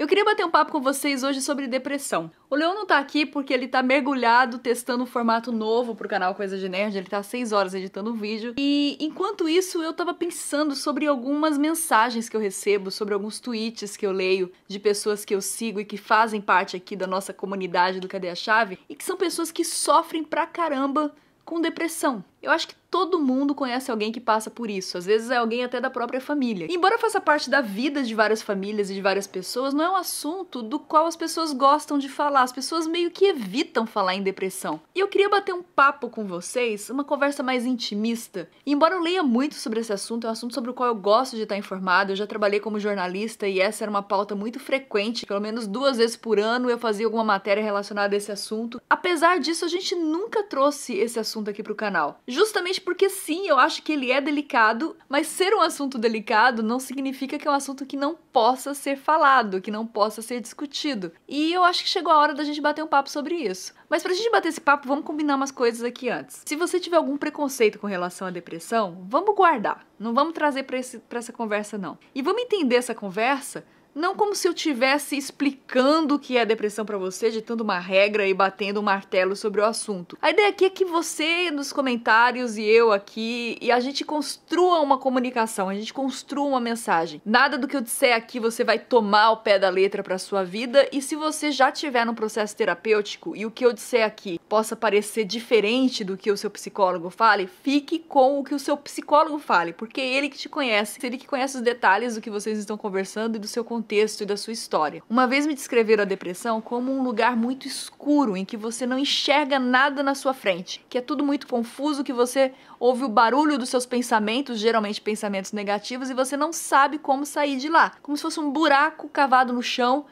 Eu queria bater um papo com vocês hoje sobre depressão. O Leon não tá aqui porque ele tá mergulhado testando um formato novo pro canal Coisa de Nerd, ele tá há 6 horas editando um vídeo. E enquanto isso eu tava pensando sobre algumas mensagens que eu recebo, sobre alguns tweets que eu leio de pessoas que eu sigo e que fazem parte aqui da nossa comunidade do Cadê a Chave, e que são pessoas que sofrem pra caramba com depressão. Eu acho que todo mundo conhece alguém que passa por isso, às vezes é alguém até da própria família. E embora faça parte da vida de várias famílias e de várias pessoas, não é um assunto do qual as pessoas gostam de falar, as pessoas meio que evitam falar em depressão. E eu queria bater um papo com vocês, uma conversa mais intimista. E embora eu leia muito sobre esse assunto, é um assunto sobre o qual eu gosto de estar informado, eu já trabalhei como jornalista e essa era uma pauta muito frequente, pelo menos 2 vezes por ano eu fazia alguma matéria relacionada a esse assunto. Apesar disso, a gente nunca trouxe esse assunto aqui pro canal. Justamente porque sim, eu acho que ele é delicado, mas ser um assunto delicado não significa que é um assunto que não possa ser falado, que não possa ser discutido. E eu acho que chegou a hora da gente bater um papo sobre isso. Mas pra gente bater esse papo, vamos combinar umas coisas aqui antes. Se você tiver algum preconceito com relação à depressão, vamos guardar. Não vamos trazer pra essa conversa, não. E vamos entender essa conversa não como se eu estivesse explicando o que é depressão pra você, ditando uma regra e batendo um martelo sobre o assunto. A ideia aqui é que você, nos comentários, e eu aqui, e a gente construa uma comunicação, a gente construa uma mensagem. Nada do que eu disser aqui você vai tomar ao pé da letra pra sua vida, e se você já estiver num processo terapêutico e o que eu disser aqui possa parecer diferente do que o seu psicólogo fale, fique com o que o seu psicólogo fale, porque é ele que te conhece, ele que conhece os detalhes do que vocês estão conversando e do seu contexto e da sua história. Uma vez me descreveram a depressão como um lugar muito escuro, em que você não enxerga nada na sua frente, que é tudo muito confuso, que você ouve o barulho dos seus pensamentos, geralmente pensamentos negativos, e você não sabe como sair de lá, como se fosse um buraco cavado no chão,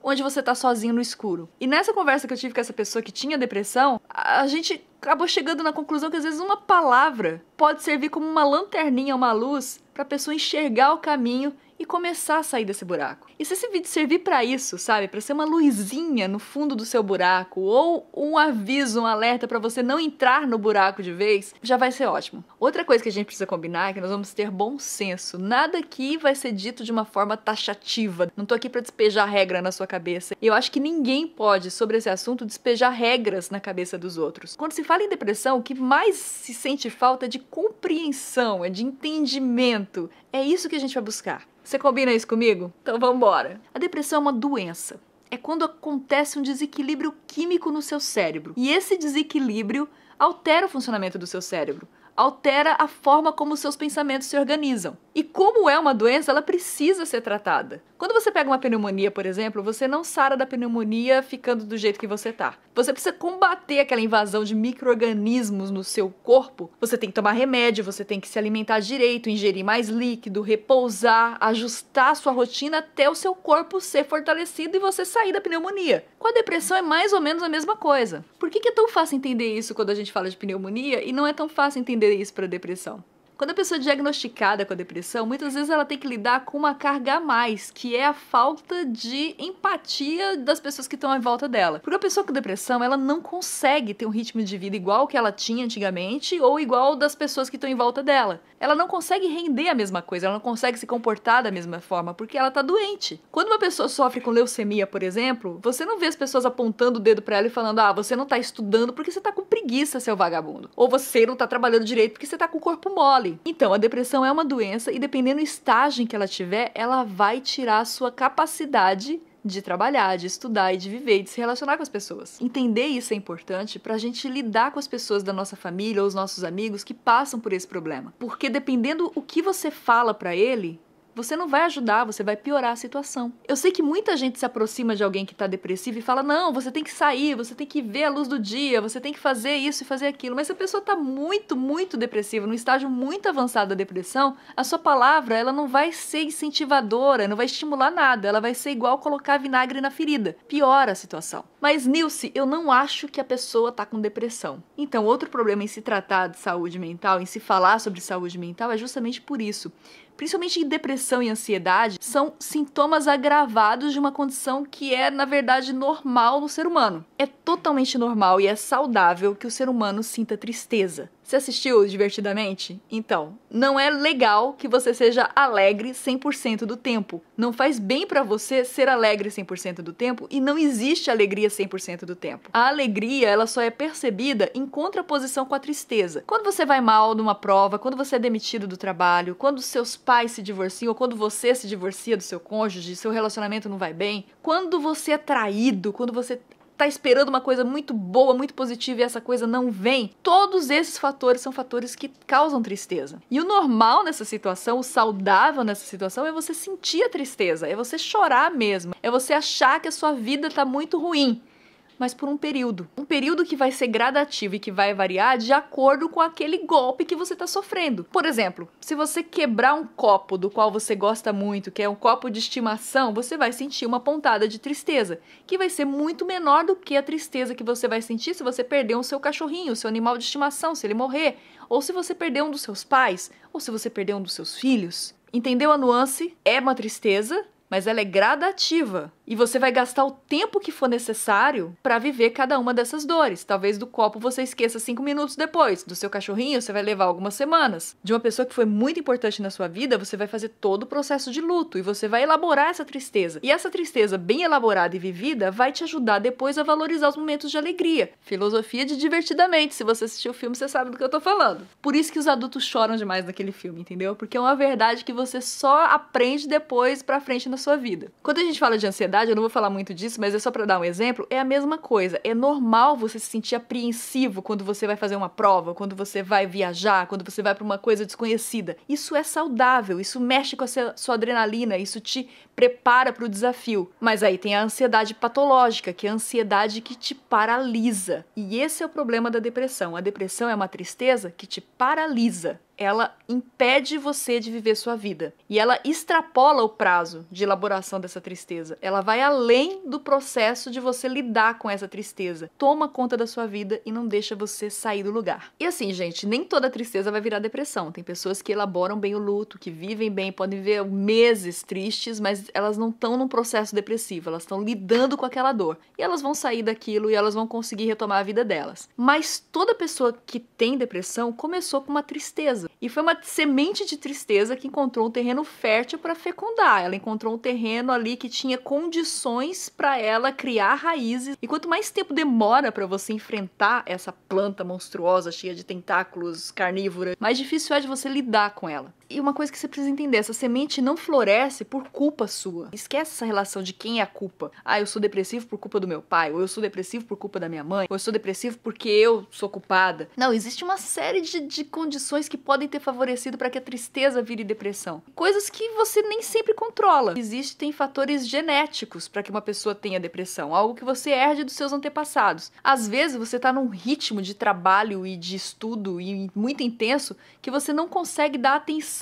onde você tá sozinho no escuro. E nessa conversa que eu tive com essa pessoa que tinha depressão, a gente acabou chegando na conclusão que às vezes uma palavra pode servir como uma lanterninha, uma luz, pra pessoa enxergar o caminho e começar a sair desse buraco. E se esse vídeo servir pra isso, sabe? Pra ser uma luzinha no fundo do seu buraco, ou um aviso, um alerta pra você não entrar no buraco de vez, já vai ser ótimo. Outra coisa que a gente precisa combinar é que nós vamos ter bom senso. Nada aqui vai ser dito de uma forma taxativa. Não tô aqui pra despejar regra na sua cabeça. E eu acho que ninguém pode, sobre esse assunto, despejar regras na cabeça dos outros. Quando se fala em depressão, o que mais se sente falta é de compreensão, é de entendimento. É isso que a gente vai buscar. Você combina isso comigo? Então vamos embora. A depressão é uma doença. É quando acontece um desequilíbrio químico no seu cérebro. E esse desequilíbrio altera o funcionamento do seu cérebro. Altera a forma como os seus pensamentos se organizam. E como é uma doença, ela precisa ser tratada. Quando você pega uma pneumonia, por exemplo, você não sara da pneumonia ficando do jeito que você tá. Você precisa combater aquela invasão de micro-organismos no seu corpo. Você tem que tomar remédio, você tem que se alimentar direito, ingerir mais líquido, repousar, ajustar a sua rotina até o seu corpo ser fortalecido e você sair da pneumonia. Com a depressão é mais ou menos a mesma coisa. Por que é tão fácil entender isso quando a gente fala de pneumonia e não é tão fácil entender isso para depressão? Quando a pessoa é diagnosticada com a depressão, muitas vezes ela tem que lidar com uma carga a mais, que é a falta de empatia das pessoas que estão em volta dela. Porque a pessoa com depressão, ela não consegue ter um ritmo de vida igual que ela tinha antigamente ou igual das pessoas que estão em volta dela. Ela não consegue render a mesma coisa, ela não consegue se comportar da mesma forma, porque ela tá doente. Quando uma pessoa sofre com leucemia, por exemplo, você não vê as pessoas apontando o dedo pra ela e falando: ah, você não tá estudando porque você tá com preguiça, seu vagabundo. Ou você não tá trabalhando direito porque você tá com o corpo mole. Então, a depressão é uma doença e dependendo do estágio em que ela tiver, ela vai tirar a sua capacidade de trabalhar, de estudar e de viver e de se relacionar com as pessoas. Entender isso é importante pra gente lidar com as pessoas da nossa família ou os nossos amigos que passam por esse problema. Porque dependendo o que você fala pra ele, você não vai ajudar, você vai piorar a situação. Eu sei que muita gente se aproxima de alguém que tá depressivo e fala: não, você tem que sair, você tem que ver a luz do dia, você tem que fazer isso e fazer aquilo. Mas se a pessoa tá muito, muito depressiva, num estágio muito avançado da depressão, a sua palavra, ela não vai ser incentivadora, não vai estimular nada, ela vai ser igual colocar vinagre na ferida. Piora a situação. Mas, Nilce, eu não acho que a pessoa tá com depressão. Então, outro problema em se tratar de saúde mental, em se falar sobre saúde mental, é justamente por isso. Principalmente depressão e ansiedade, são sintomas agravados de uma condição que é, na verdade, normal no ser humano. É totalmente normal e é saudável que o ser humano sinta tristeza, Você assistiu Divertidamente? Então, não é legal que você seja alegre 100% do tempo. Não faz bem pra você ser alegre 100% do tempo e não existe alegria 100% do tempo. A alegria, ela só é percebida em contraposição com a tristeza. Quando você vai mal numa prova, quando você é demitido do trabalho, quando seus pais se divorciam, ou quando você se divorcia do seu cônjuge, seu relacionamento não vai bem, quando você é traído, quando você tá esperando uma coisa muito boa, muito positiva e essa coisa não vem, todos esses fatores são fatores que causam tristeza. E o normal nessa situação, o saudável nessa situação é você sentir a tristeza, é você chorar mesmo, é você achar que a sua vida tá muito ruim. Mas por um período que vai ser gradativo e que vai variar de acordo com aquele golpe que você está sofrendo. Por exemplo, se você quebrar um copo do qual você gosta muito, que é um copo de estimação, você vai sentir uma pontada de tristeza, que vai ser muito menor do que a tristeza que você vai sentir se você perder o seu cachorrinho, o seu animal de estimação, se ele morrer, ou se você perder um dos seus pais, ou se você perder um dos seus filhos. Entendeu a nuance? É uma tristeza, mas ela é gradativa. E você vai gastar o tempo que for necessário para viver cada uma dessas dores. Talvez do copo você esqueça 5 minutos depois. Do seu cachorrinho você vai levar algumas semanas. De uma pessoa que foi muito importante na sua vida, você vai fazer todo o processo de luto. E você vai elaborar essa tristeza. E essa tristeza bem elaborada e vivida vai te ajudar depois a valorizar os momentos de alegria. Filosofia de Divertidamente. Se você assistiu o filme, você sabe do que eu tô falando. Por isso que os adultos choram demais naquele filme, entendeu? Porque é uma verdade que você só aprende depois pra frente na sua vida. Quando a gente fala de ansiedade, eu não vou falar muito disso, mas é só pra dar um exemplo, é a mesma coisa. É normal você se sentir apreensivo quando você vai fazer uma prova, quando você vai viajar, quando você vai pra uma coisa desconhecida. Isso é saudável, isso mexe com a sua adrenalina, isso te prepara pro desafio. Mas aí tem a ansiedade patológica, que é a ansiedade que te paralisa. E esse é o problema da depressão. A depressão é uma tristeza que te paralisa. Ela impede você de viver sua vida. E ela extrapola o prazo de elaboração dessa tristeza. Ela vai além do processo de você lidar com essa tristeza. Toma conta da sua vida e não deixa você sair do lugar. E assim, gente, nem toda tristeza vai virar depressão. Tem pessoas que elaboram bem o luto, que vivem bem, podem viver meses tristes, mas elas não estão num processo depressivo. Elas estão lidando com aquela dor. E elas vão sair daquilo e elas vão conseguir retomar a vida delas. Mas toda pessoa que tem depressão começou com uma tristeza. E foi uma semente de tristeza que encontrou um terreno fértil para fecundar. Ela encontrou um terreno ali que tinha condições para ela criar raízes. E quanto mais tempo demora para você enfrentar essa planta monstruosa, cheia de tentáculos, carnívora, mais difícil é de você lidar com ela. E uma coisa que você precisa entender, essa semente não floresce por culpa sua. Esquece essa relação de quem é a culpa. Ah, eu sou depressivo por culpa do meu pai, ou eu sou depressivo por culpa da minha mãe, ou eu sou depressivo porque eu sou culpada. Não, existe uma série de condições que podem ter favorecido para que a tristeza vire depressão. Coisas que você nem sempre controla. Existem fatores genéticos para que uma pessoa tenha depressão, algo que você herde dos seus antepassados. Às vezes você tá num ritmo de trabalho e de estudo e muito intenso que você não consegue dar atenção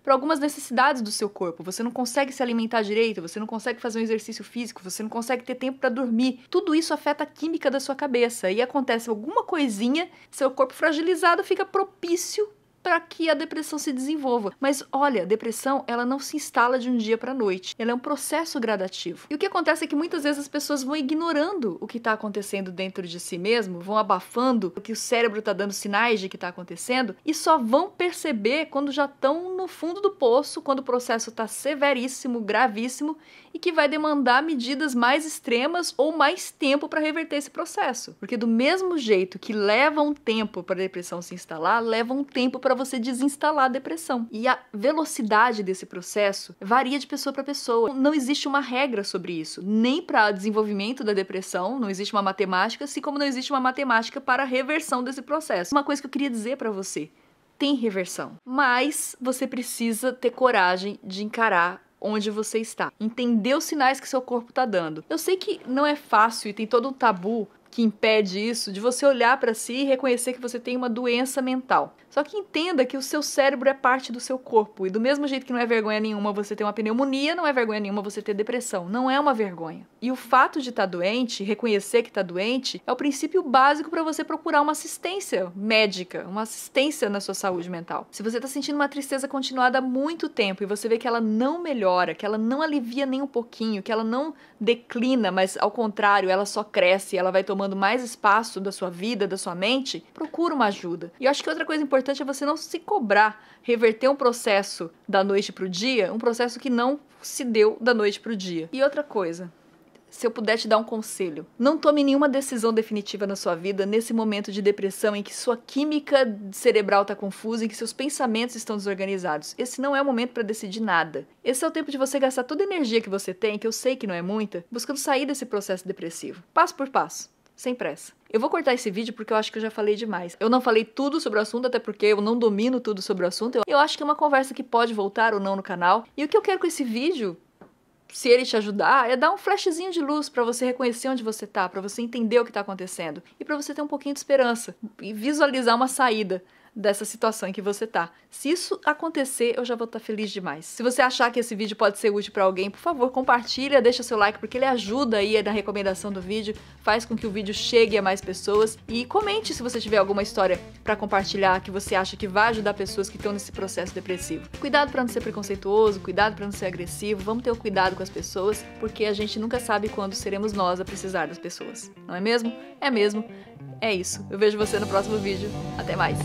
para algumas necessidades do seu corpo. Você não consegue se alimentar direito, você não consegue fazer um exercício físico, você não consegue ter tempo para dormir. Tudo isso afeta a química da sua cabeça e acontece alguma coisinha, seu corpo fragilizado fica propício para que a depressão se desenvolva. Mas olha, a depressão, ela não se instala de um dia para a noite. Ela é um processo gradativo. E o que acontece é que muitas vezes as pessoas vão ignorando o que está acontecendo dentro de si mesmo, vão abafando o que o cérebro está dando sinais de que está acontecendo e só vão perceber quando já estão no fundo do poço, quando o processo está severíssimo, gravíssimo e que vai demandar medidas mais extremas ou mais tempo para reverter esse processo. Porque do mesmo jeito que leva um tempo para a depressão se instalar, leva um tempo para você desinstalar a depressão. E a velocidade desse processo varia de pessoa para pessoa. Não existe uma regra sobre isso, nem para desenvolvimento da depressão, não existe uma matemática, assim como não existe uma matemática para a reversão desse processo. Uma coisa que eu queria dizer para você, tem reversão, mas você precisa ter coragem de encarar onde você está, entender os sinais que seu corpo está dando. Eu sei que não é fácil e tem todo um tabu que impede isso, de você olhar para si e reconhecer que você tem uma doença mental. Só que entenda que o seu cérebro é parte do seu corpo. E do mesmo jeito que não é vergonha nenhuma você ter uma pneumonia, não é vergonha nenhuma você ter depressão. Não é uma vergonha. E o fato de estar doente, reconhecer que está doente, é o princípio básico para você procurar uma assistência médica, uma assistência na sua saúde mental. Se você está sentindo uma tristeza continuada há muito tempo e você vê que ela não melhora, que ela não alivia nem um pouquinho, que ela não declina, mas ao contrário, ela só cresce, ela vai tomando mais espaço da sua vida, da sua mente, procura uma ajuda. E eu acho que outra coisa importante é você não se cobrar, reverter um processo da noite pro dia, um processo que não se deu da noite pro dia. E outra coisa, se eu puder te dar um conselho, não tome nenhuma decisão definitiva na sua vida nesse momento de depressão em que sua química cerebral está confusa, em que seus pensamentos estão desorganizados. Esse não é o momento para decidir nada. Esse é o tempo de você gastar toda a energia que você tem, que eu sei que não é muita, buscando sair desse processo depressivo, passo por passo. Sem pressa. Eu vou cortar esse vídeo porque eu acho que eu já falei demais. Eu não falei tudo sobre o assunto, até porque eu não domino tudo sobre o assunto. Eu acho que é uma conversa que pode voltar ou não no canal. E o que eu quero com esse vídeo, se ele te ajudar, é dar um flashzinho de luz pra você reconhecer onde você tá, pra você entender o que tá acontecendo e pra você ter um pouquinho de esperança e visualizar uma saída dessa situação em que você tá. Se isso acontecer, eu já vou estar feliz demais. Se você achar que esse vídeo pode ser útil pra alguém, por favor, compartilha, deixa seu like, porque ele ajuda aí na recomendação do vídeo, faz com que o vídeo chegue a mais pessoas e comente se você tiver alguma história pra compartilhar que você acha que vai ajudar pessoas que estão nesse processo depressivo. Cuidado pra não ser preconceituoso, cuidado pra não ser agressivo, vamos ter o cuidado com as pessoas, porque a gente nunca sabe quando seremos nós a precisar das pessoas. Não é mesmo? É mesmo. É isso. Eu vejo você no próximo vídeo. Até mais!